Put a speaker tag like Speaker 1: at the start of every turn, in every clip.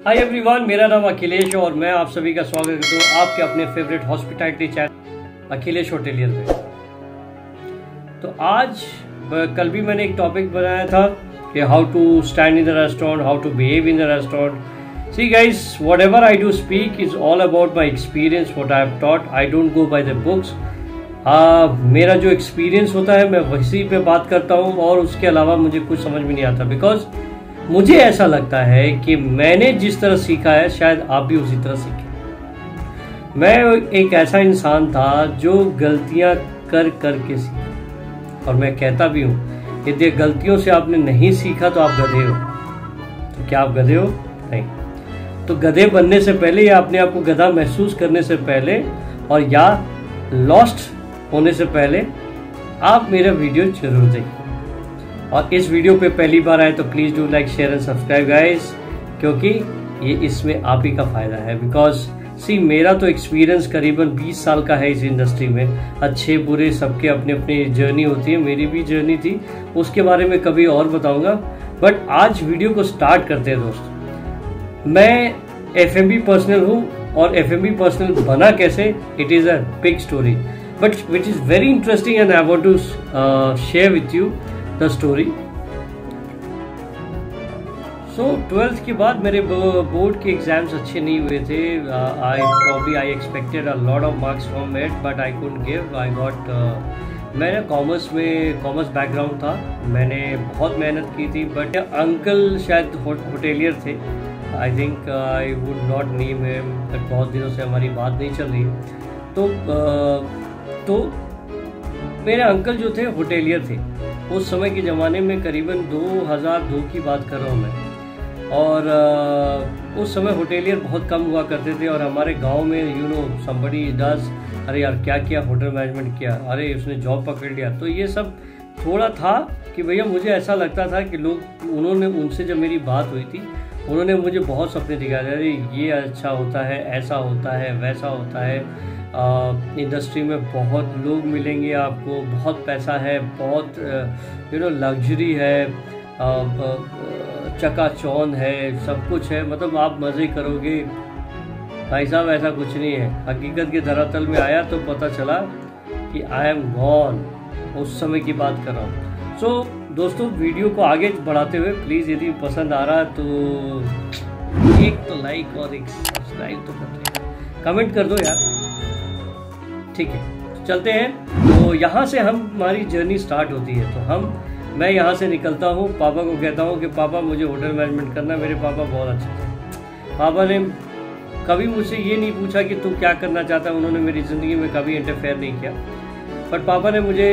Speaker 1: Hi everyone, मेरा नाम अखिलेश और मैं आप सभी का स्वागत करता हूँ आपके अपने favourite hospitality channel Akhilesh hotelier में। तो आज कल भी मैंने एक टॉपिक बनाया था कि how to stand in the restaurant, how to behave in the restaurant. See guys, whatever I do speak is all about my experience, what I have taught. I don't go by the books. मेरा जो experience होता है मैं वही पे बात करता हूँ और उसके अलावा मुझे कुछ समझ में नहीं आता, बिकॉज मुझे ऐसा लगता है कि मैंने जिस तरह सीखा है शायद आप भी उसी तरह सीखें। मैं एक ऐसा इंसान था जो गलतियां कर कर के सीखा, और मैं कहता भी हूँ यदि गलतियों से आपने नहीं सीखा तो आप गधे हो। तो क्या आप गधे हो? नहीं। तो गधे बनने से पहले या अपने आप को गधा महसूस करने से पहले और या लॉस्ट होने से पहले आप मेरा वीडियो जरूर देखिए। और इस वीडियो पे पहली बार आए तो please do like, share and subscribe guys, क्योंकि ये इसमें आप ही का फ़ायदा है। बिकॉज सी मेरा तो एक्सपीरियंस करीबन 20 साल का है इस इंडस्ट्री में। अच्छे बुरे सबके अपनी अपनी जर्नी होती है, मेरी भी जर्नी थी, उसके बारे में कभी और बताऊंगा। बट आज वीडियो को स्टार्ट करते हैं दोस्त। मैं FMB पर्सनल हूँ और FMB पर्सनल बना कैसे, it is a big story but which is very interesting and I want to share with you the story. So 12th के बाद मेरे बोर्ड के एग्जाम्स अच्छे नहीं हुए थे। I expected a lot of marks from it but I couldn't give. I got मैंने commerce background था, मैंने बहुत मेहनत की थी। बट अंकल शायद होटेलियर थे, I think I would not name him, but बहुत दिनों से हमारी बात नहीं चल रही। तो मेरे अंकल जो थे होटेलियर थे। उस समय के ज़माने में करीबन 2002 की बात कर रहा हूँ मैं। और उस समय होटेलियर बहुत कम हुआ करते थे और हमारे गांव में समबडी डज, अरे यार क्या किया, होटल मैनेजमेंट किया, अरे उसने जॉब पकड़ लिया। तो ये सब थोड़ा था कि भैया मुझे ऐसा लगता था कि उनसे जब मेरी बात हुई थी उन्होंने मुझे बहुत सपने दिखाए, अरे ये अच्छा होता है, ऐसा होता है, वैसा होता है, इंडस्ट्री में बहुत लोग मिलेंगे आपको, बहुत पैसा है, बहुत लग्जरी है, चकाचौंध है, सब कुछ है, मतलब आप मज़े करोगे। भाई साहब ऐसा कुछ नहीं है। हकीकत के धरातल में आया तो पता चला कि आई एम गॉन। उस समय की बात कर रहा हूँ। सो दोस्तों, वीडियो को आगे बढ़ाते हुए प्लीज़ यदि पसंद आ रहा है तो एक तो लाइक और एक सब्सक्राइब तो कर दो, कमेंट कर दो यार, ठीक है। तो चलते हैं। तो यहाँ से हमारी जर्नी स्टार्ट होती है। तो मैं यहाँ से निकलता हूँ, पापा को कहता हूँ कि पापा मुझे होटल मैनेजमेंट करना। मेरे पापा बहुत अच्छे थे। पापा ने कभी मुझसे ये नहीं पूछा कि तू क्या करना चाहता है, उन्होंने मेरी ज़िंदगी में कभी इंटरफेयर नहीं किया। बट पापा ने मुझे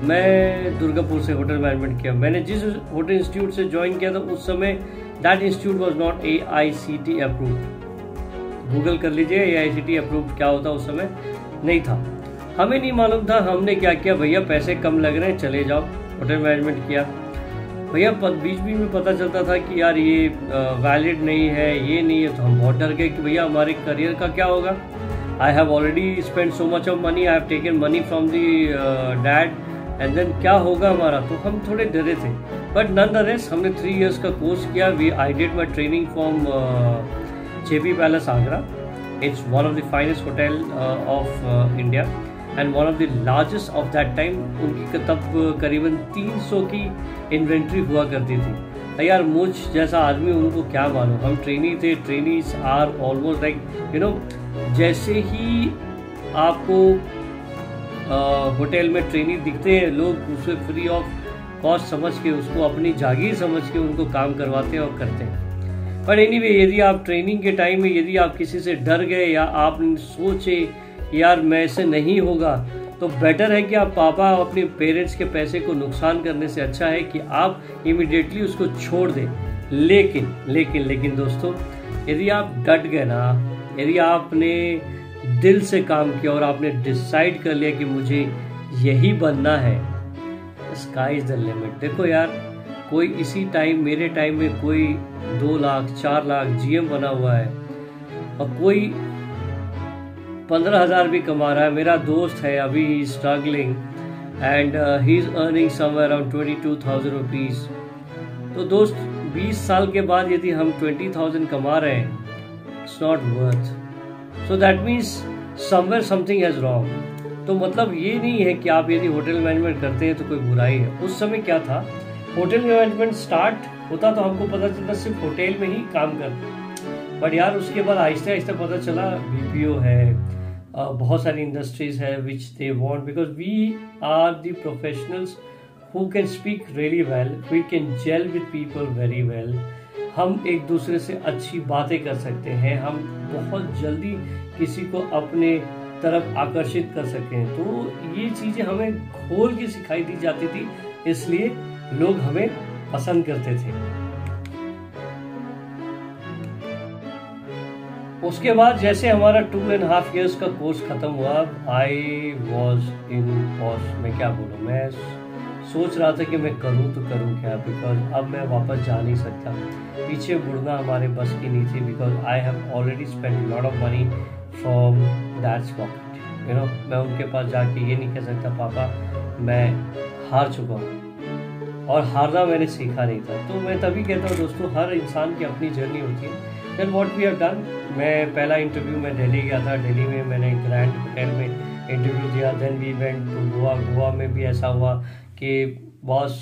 Speaker 1: मैं दुर्गापुर से होटल मैनेजमेंट किया। मैंने जिस होटल इंस्टीट्यूट से ज्वाइन किया था उस समय that institute was not AICTE approved. Google कर लीजिए AICTE अप्रूव्ड क्या होता उस समय नहीं था। हमें नहीं मालूम था। हमने क्या किया, भैया पैसे कम लग रहे हैं चले जाओ, होटल मैनेजमेंट किया। भैया बीच में पता चलता था कि यार ये वैलिड नहीं है, ये नहीं है। तो हम बहुत डर गए कि भैया हमारे करियर का क्या होगा। I have already spend so much of money, I have taken money from the dad, and then क्या होगा हमारा। तो हम थोड़े डरे थे। बट नन द रेस्ट हमने 3 years का कोर्स किया। I did my training from JP palace Agra. It's one of the finest hotel of India and one of the largest of that time। उनकी तब करीबन 300 की इन्वेंट्री हुआ करती थी। यार मुझ जैसा आदमी उनको क्या मालूम, हम ट्रेनी थे। ट्रेनीज आर ऑलमोस्ट लाइक जैसे ही आपको होटल में ट्रेनी दिखते हैं लोग उसे फ्री ऑफ कॉस्ट समझ के, उसको अपनी जागीर समझ के उनको काम करवाते हैं और करते हैं। पर एनीवे, यदि आप ट्रेनिंग के टाइम में यदि आप किसी से डर गए या आप सोचे यार मैं ऐसे नहीं होगा, तो बेटर है कि आप पापा अपने पेरेंट्स के पैसे को नुकसान करने से अच्छा है कि आप इमीडिएटली उसको छोड़ दें। लेकिन दोस्तों, यदि आप डट गए ना, यदि आपने दिल से काम किया और आपने डिसाइड कर लिया कि मुझे यही बनना है, स्काई इज द लिमिट। देखो यार, कोई इसी टाइम मेरे टाइम में कोई 2 लाख 4 लाख GM बना हुआ है और कोई 15,000 भी कमा रहा है। मेरा दोस्त है अभी struggling and he is earning somewhere around 22,000 rupees. तो दोस्त 20 साल के बाद यदि हम 20,000 कमा रहे हैं, it's not worth. So that means somewhere something has wrong. तो मतलब ये नहीं है कि आप यदि होटल मैनेजमेंट करते हैं तो कोई बुराई है। उस समय क्या था, होटल मैनेजमेंट स्टार्ट होता तो हमको पता चलता सिर्फ होटल में ही काम कर, बट यार उसके बाद आहिस्ते आहिस्ते पता चला BPO है, बहुत सारी इंडस्ट्रीज है which they want, because we are the professionals who can speak really well, we can gel with people very well. हम एक दूसरे से अच्छी बातें कर सकते हैं, हम बहुत जल्दी किसी को अपने तरफ आकर्षित कर सकें। तो ये चीज़ें हमें खोल के सिखाई दी जाती थी, इसलिए लोग हमें पसंद करते थे। उसके बाद जैसे हमारा 2.5 years का कोर्स खत्म हुआ, आई वॉज इन पॉज, मैं क्या बोलूँ, मैं सोच रहा था कि मैं करूँ तो करूँ क्या, बिकॉज अब मैं वापस जा नहीं सकता, पीछे मुड़ना हमारे बस की नहीं थी, because I have already spend lot of money from that's pocket, you know. मैं उनके पास जाके ये नहीं कह सकता पापा मैं हार चुका हूँ, और हारना मैंने सीखा नहीं था। तो मैं तभी कहता हूँ दोस्तों, हर इंसान की अपनी जर्नी होती है। Then what we have done, मैं पहला इंटरव्यू में दिल्ली गया था, दिल्ली में मैंने ग्रैंड होटल में इंटरव्यू दिया। Then we went to Goa, Goa में भी ऐसा हुआ कि boss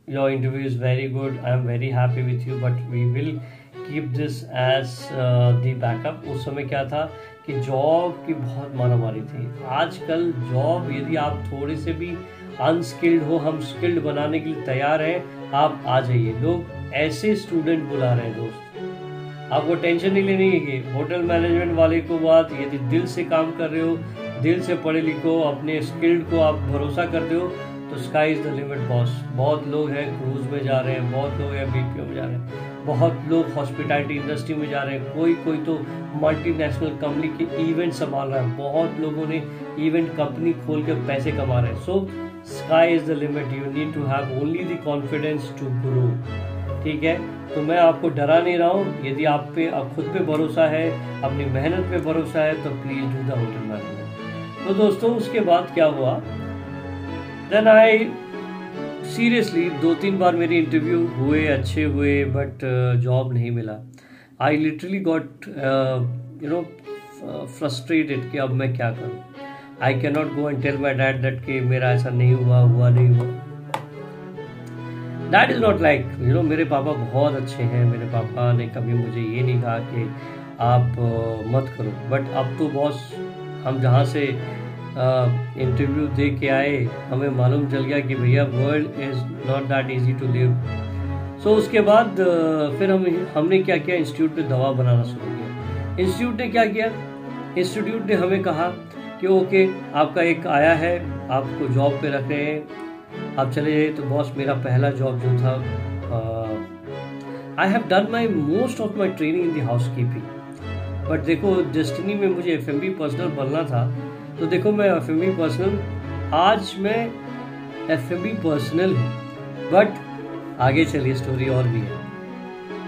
Speaker 1: your interview is very good, I am very happy with you, but we will keep this as the backup. उस समय क्या था कि जॉब की बहुत मारामारी थी। आजकल जॉब यदि आप थोड़े से भी अनस्किल्ड हो, हम स्किल्ड बनाने के लिए तैयार हैं, आप आ जाइए। लोग ऐसे स्टूडेंट बुला रहे हैं दोस्त, आपको टेंशन नहीं लेनी है कि होटल मैनेजमेंट वाले को बात, यदि दिल से काम कर रहे हो, दिल से पढ़े लिखो, अपने स्किल्ड को आप भरोसा करते हो, तो sky is the limit boss. बहुत लोग हैं क्रूज में जा रहे हैं, बहुत लोग हैं BPO में जा रहे हैं, बहुत लोग हॉस्पिटैलिटी इंडस्ट्री में जा रहे हैं, कोई तो मल्टीनेशनल कंपनी के इवेंट संभाल रहा है, बहुत लोगों ने इवेंट कंपनी खोल के पैसे कमा रहे हैं। So sky is the limit, you need to have only the confidence to grow. ठीक है, तो मैं आपको डरा नहीं रहा हूँ। यदि आप पे खुद पे भरोसा है, अपनी मेहनत पे भरोसा है, तो please do the hotel management. तो दोस्तों उसके बाद क्या हुआ, देन आई सीरियसली 2-3 बार मेरी इंटरव्यू हुए, अच्छे हुए, बट जॉब नहीं मिला। आई लिटरली गॉट फ्रस्ट्रेटेड कि अब मैं क्या करूँ। I can not go and tell my dad that कि मेरा ऐसा नहीं हुआ नहीं हुआ। दैट इज़ नॉट लाइक, मेरे पापा बहुत अच्छे हैं, मेरे पापा ने कभी मुझे ये नहीं कहा कि आप मत करो। बट अब तो बॉस, हम जहाँ से इंटरव्यू दे के आए, हमें मालूम चल गया कि भैया world is not that easy to live. So उसके बाद फिर हमने क्या किया, इंस्टीट्यूट में दवा बनाना शुरू किया। इंस्टीट्यूट ने क्या किया, इंस्टीट्यूट ने हमें कहा कि ओके आपका एक आया है, आपको जॉब पे रख रहे हैं, आप चले जाइए। तो बॉस मेरा पहला जॉब जो था, I have done my most of my training in the house keeping, but देखो डेस्टिनी में मुझे FMB पर्सनल बनना था। तो देखो मैं FMB पर्सनल, आज मैं FMB पर्सनल हूँ, बट आगे चलिए स्टोरी और भी है।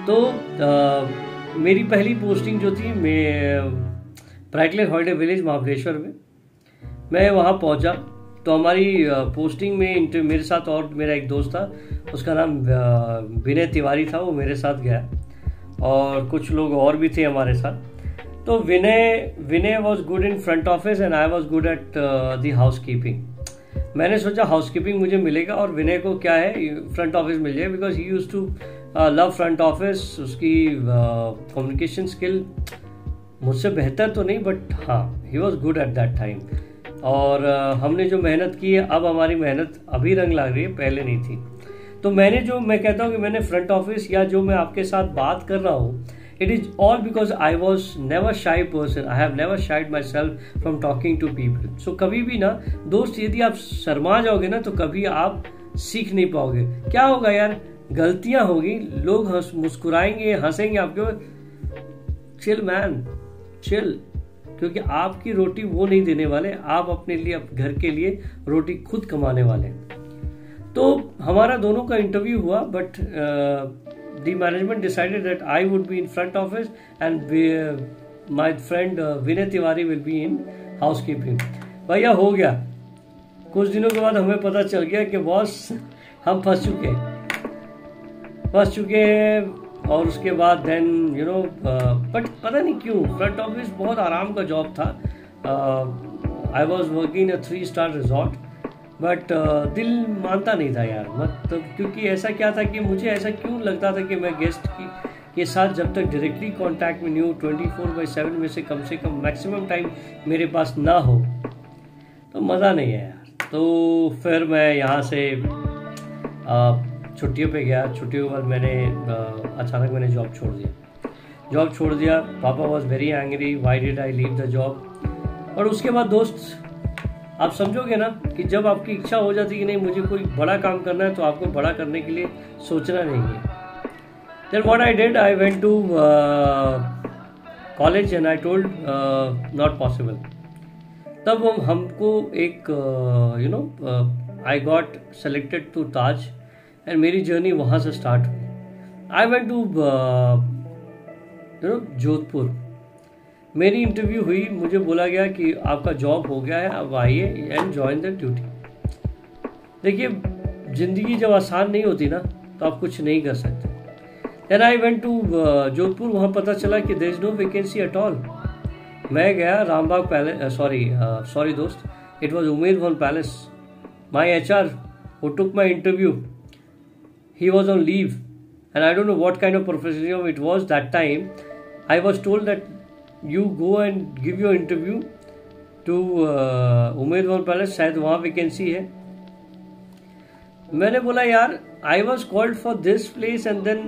Speaker 1: तो मेरी पहली पोस्टिंग जो थी, मैं ब्राइटलैंड हॉलिडे विलेज महाबलेश्वर में, मैं वहाँ पहुँचा। तो हमारी पोस्टिंग में मेरे साथ और मेरा एक दोस्त था, उसका नाम विनय तिवारी था, वो मेरे साथ गया, और कुछ लोग और भी थे हमारे साथ। तो Vinay was good in front office and I was good at the housekeeping. मैंने सोचा हाउस कीपिंग मुझे मिलेगा और विनय को क्या है फ्रंट ऑफिस मिल जाए, because he used to love front office. उसकी कम्युनिकेशन स्किल मुझसे बेहतर तो नहीं, बट हाँ he was good at that time. और हमने जो मेहनत की है, अब हमारी मेहनत अभी रंग ला रही है, पहले नहीं थी। तो मैं कहता हूँ कि मैंने फ्रंट ऑफिस, या जो मैं आपके साथ बात कर रहा हूँ, it is all because I was never shy person, I have never shied myself from talking to people. So कभी भी ना दोस्त, यदि आप शर्मा जाओगे ना, तो कभी आप सीख नहीं पाओगे। क्या होगा यार, गलतियाँ होगी, लोग मुस्कुराएंगे, हंसेंगे आपके, चिल मैन चिल, क्योंकि आपकी रोटी वो नहीं देने वाले, आप अपने लिए, घर के लिए रोटी खुद कमाने वाले। तो हमारा दोनों का इंटरव्यू हुआ, but the management decided that I would be in front office and my friend Vinay Tiwari will be in house keeping. भैया हो गया, कुछ दिनों के बाद हमें पता चल गया कि बॉस हम फंस चुके हैं। फंस चुके हैं। और उसके बाद देन बट पता नहीं क्यों फ्रंट ऑफिस बहुत आराम का जॉब था। I was working in 3 star resort, but दिल मानता नहीं था यार। मतलब क्योंकि ऐसा क्या था कि मुझे ऐसा क्यों लगता था कि मैं गेस्ट के साथ जब तक डायरेक्टली कांटेक्ट में नहीं हूँ, 24/7 में से कम मैक्सिमम टाइम मेरे पास ना हो तो मज़ा नहीं है यार। तो फिर मैं यहाँ से छुट्टियों पे गया। छुट्टियों के बाद मैंने अचानक मैंने जॉब छोड़ दिया। पापा was very angry, why did I leave the job. और उसके बाद दोस्त आप समझोगे ना कि जब आपकी इच्छा हो जाती है कि नहीं मुझे कोई बड़ा काम करना है, तो आपको बड़ा करने के लिए सोचना नहीं है। Then what I did, I went to college and I told not possible. तब हमको एक I got selected to Taj and मेरी जर्नी वहाँ से स्टार्ट हुई। I went to Jodhpur. मेरी इंटरव्यू हुई, मुझे बोला गया कि आपका जॉब हो गया है, अब आइए एंड जॉइन द ड्यूटी। देखिए ज़िंदगी जब आसान नहीं होती ना तो आप कुछ नहीं कर सकते। Then I went to Jodhpur. वहाँ पता चला कि there is no vacancy at all। मैं गया रामबाग पैलेस, सॉरी दोस्त, it was Umaid Bhawan palace. My HR who took my interview, he was on leave and I don't know what kind of professionalism it was that time. I was told that you go and give your interview to Umaid Bhawan palace, शायद वहाँ vacancy है। मैंने बोला यार I was called for this place and then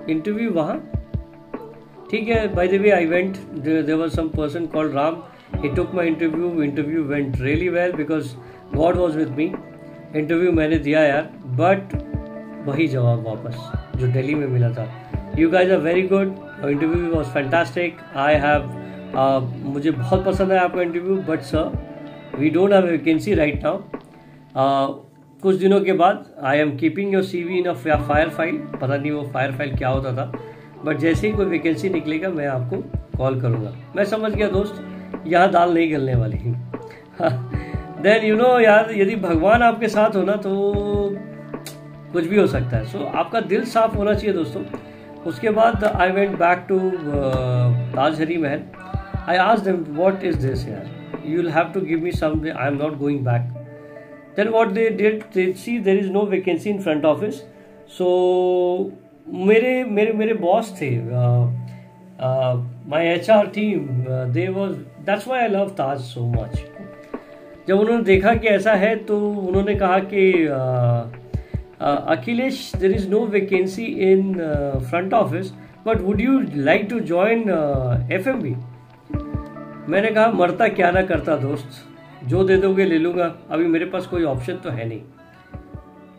Speaker 1: interview वहाँ, ठीक है। By the way I went, there was some person called Ram, he took my interview went really well because god was with me. Interview मैंने दिया यार, but वही जवाब वापस जो दिल्ली में मिला था, you guys are very good, interview was fantastic, I have मुझे बहुत पसंद है आपका interview, but sir we don't have vacancy right now. कुछ दिनों के बाद I am keeping your CV in a fire file. पता नहीं वो फायर फाइल क्या होता था, बट जैसे ही कोई वैकेंसी निकलेगा मैं आपको कॉल करूँगा। मैं समझ गया दोस्त यहाँ दाल नहीं गलने वाली। देन यार यदि भगवान आपके साथ हो ना तो कुछ भी हो सकता है। सो आपका दिल साफ होना चाहिए दोस्तों। उसके बाद I went back to Taj Hari Mahal. I asked them what is this यार, you will have to give me something, I am not going back. Then what they did, they see there is no vacancy in front office. So मेरे boss थे, my HR team, that's why I love Taj so much. जब उन्होंने देखा कि ऐसा है तो उन्होंने कहा कि Akhilesh there is no vacancy in front office, but would you like to join FMB? मैंने कहा मरता क्या ना करता दोस्त, जो दे दोगे ले लूँगा, अभी मेरे पास कोई ऑप्शन तो है नहीं।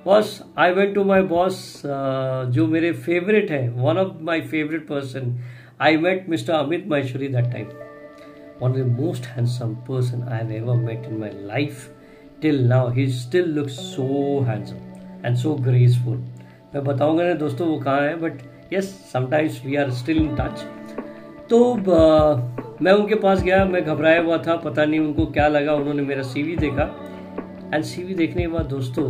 Speaker 1: Boss I went to my boss, जो मेरे फेवरेट हैं, one of my favourite person. I met mister Amit Maheshwari that time, one of the most handsome person I have ever met in my life till now. He still looks so handsome and so graceful. मैं बताऊँगा ना दोस्तों वो कहाँ है, but yes sometimes we are still in touch. तो मैं उनके पास गया, मैं घबराया हुआ था, पता नहीं उनको क्या लगा। उन्होंने मेरा CV देखा एंड CV देखने के बाद दोस्तों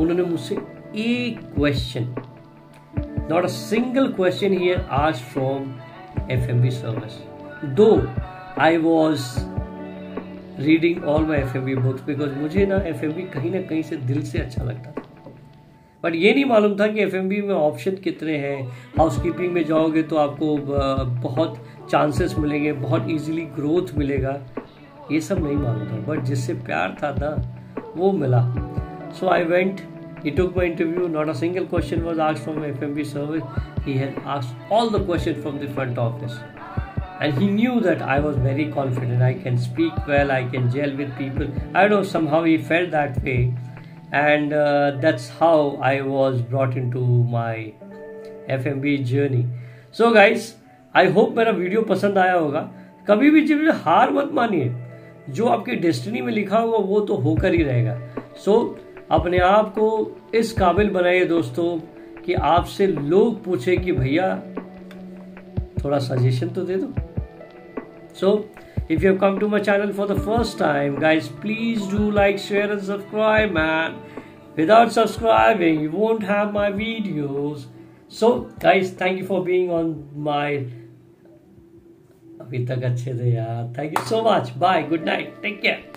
Speaker 1: उन्होंने मुझसे एक question, not a single question ही asked from FMB service, though I was reading all my FMB books, because मुझे ना FMB कहीं ना कहीं से दिल से अच्छा लगता था। बट ये नहीं मालूम था कि FMB में ऑप्शन कितने हैं। हाउसकीपिंग में जाओगे तो आपको बहुत चांसेस मिलेंगे, बहुत इजीली ग्रोथ मिलेगा, ये सब नहीं मालूम था। बट जिससे प्यार था ना वो मिला। So I went, he took my interview, not a single question was asked from FMB service, he had asked all the questions from the front office and he knew that I was very confident, I can speak well, I can gel with people. I don't know, somehow he felt that way and that's how I was brought into my FMB journey. So guys, I hope मेरा video पसंद आया होगा। कभी भी जब हार मत मानिए, जो आपकी डेस्टिनी में लिखा होगा वो तो होकर ही रहेगा। सो अपने आप को इस काबिल बनाइए दोस्तों कि आपसे लोग पूछे कि भैया थोड़ा सजेशन तो दे दो। सो if you have come to my channel for the first time, guys, please do like, share and subscribe, man. Without subscribing, you won't have my videos. So guys, thank you for being on my, अभी तक अच्छे थे यार. Thank you so much. Bye. Good night. Take care.